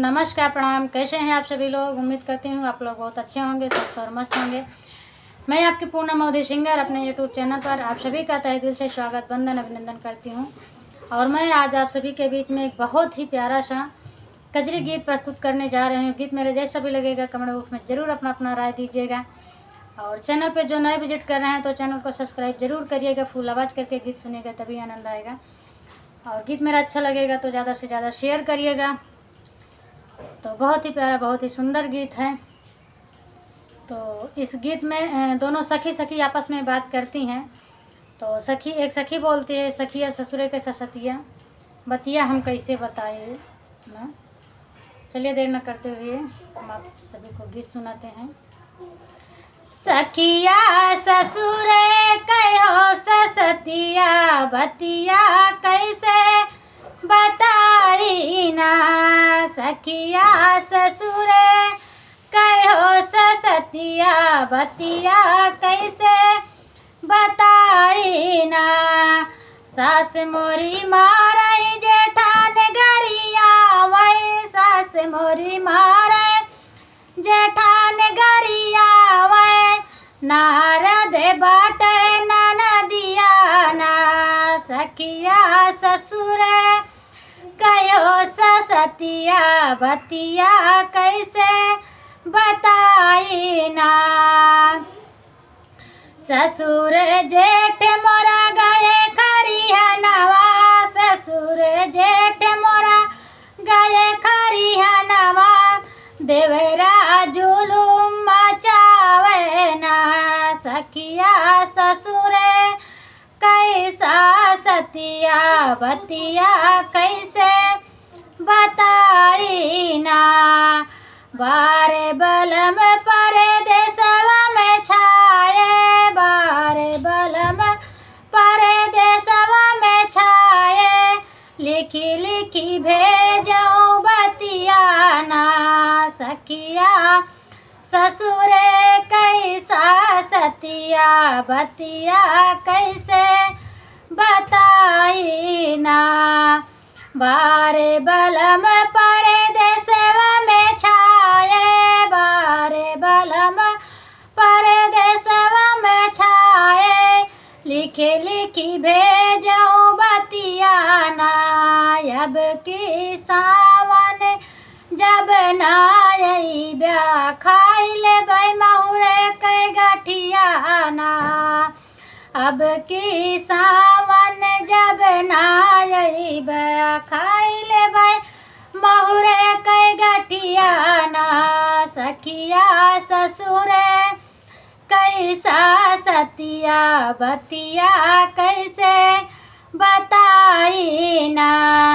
नमस्कार, प्रणाम। कैसे हैं आप सभी लोग? उम्मीद करती हूँ आप लोग बहुत अच्छे होंगे, स्वस्थ और मस्त होंगे। मैं आपकी पूनम मोदी सिंगर अपने यूट्यूब चैनल पर आप सभी का तहे दिल से स्वागत, वंदन, अभिनंदन करती हूँ। और मैं आज आप सभी के बीच में एक बहुत ही प्यारा सा कजरी गीत प्रस्तुत करने जा रही हूँ। गीत मेरे जैसा भी लगेगा कमेंट बॉक्स में ज़रूर अपना अपना राय दीजिएगा। और चैनल पे जो नए विजिट कर रहे हैं तो चैनल को सब्सक्राइब जरूर करिएगा। फुल आवाज़ करके गीत सुनिएगा तभी आनंद आएगा। और गीत मेरा अच्छा लगेगा तो ज़्यादा से ज़्यादा शेयर करिएगा। तो बहुत ही प्यारा, बहुत ही सुंदर गीत है। तो इस गीत में दोनों सखी आपस में बात करती हैं। तो एक सखी बोलती है, सखिया ससुरे के ससतिया बतिया हम कैसे बताए ना। चलिए देर न करते हुए हम आप सभी को गीत सुनाते हैं। सखिया ससुरे कहो ससतिया बतिया कैसे बताई ना। सखिया ससुरे कहो ससतिया बतिया कैसे बताई ना। सास मोरी मारे जेठान गरिया वही सास मोरी मारे जेठान गरिया वही नारद बाटे ननदिया ना। सखिया ससुरे कहो ससतिया बतिया कैसे बताई ना। ससुर जेठ मोरा गए खरिहनवा ससुर जेठ मोरा गए खरिहनवा देवरा जुलुम मचावे ना। सखिया ससुरे कैसा सतिया बतिया कैसे बताई ना। बारे बलम परदेसवा में छाए बारे बलम परदेसवा में छाए लिखी लिखी भेजो बतिया ना। सखिया ससुरे कैसा सतिया बतिया कैसे बताई ना। बारे बलम परदेसवा में छाए बारे बलम परदेसवा में छाए लिखी लिखी भेजो बतिया ना। अब की सावन जब ना आई ब्या खाई ले भाई महुरे के गठिया ना। अब की सावन जब ना आई ब्या खाई ले भाई महुरे के गठिया ना। सखिया ससुरे कैसा सतिया बतिया कैसे बताई ना।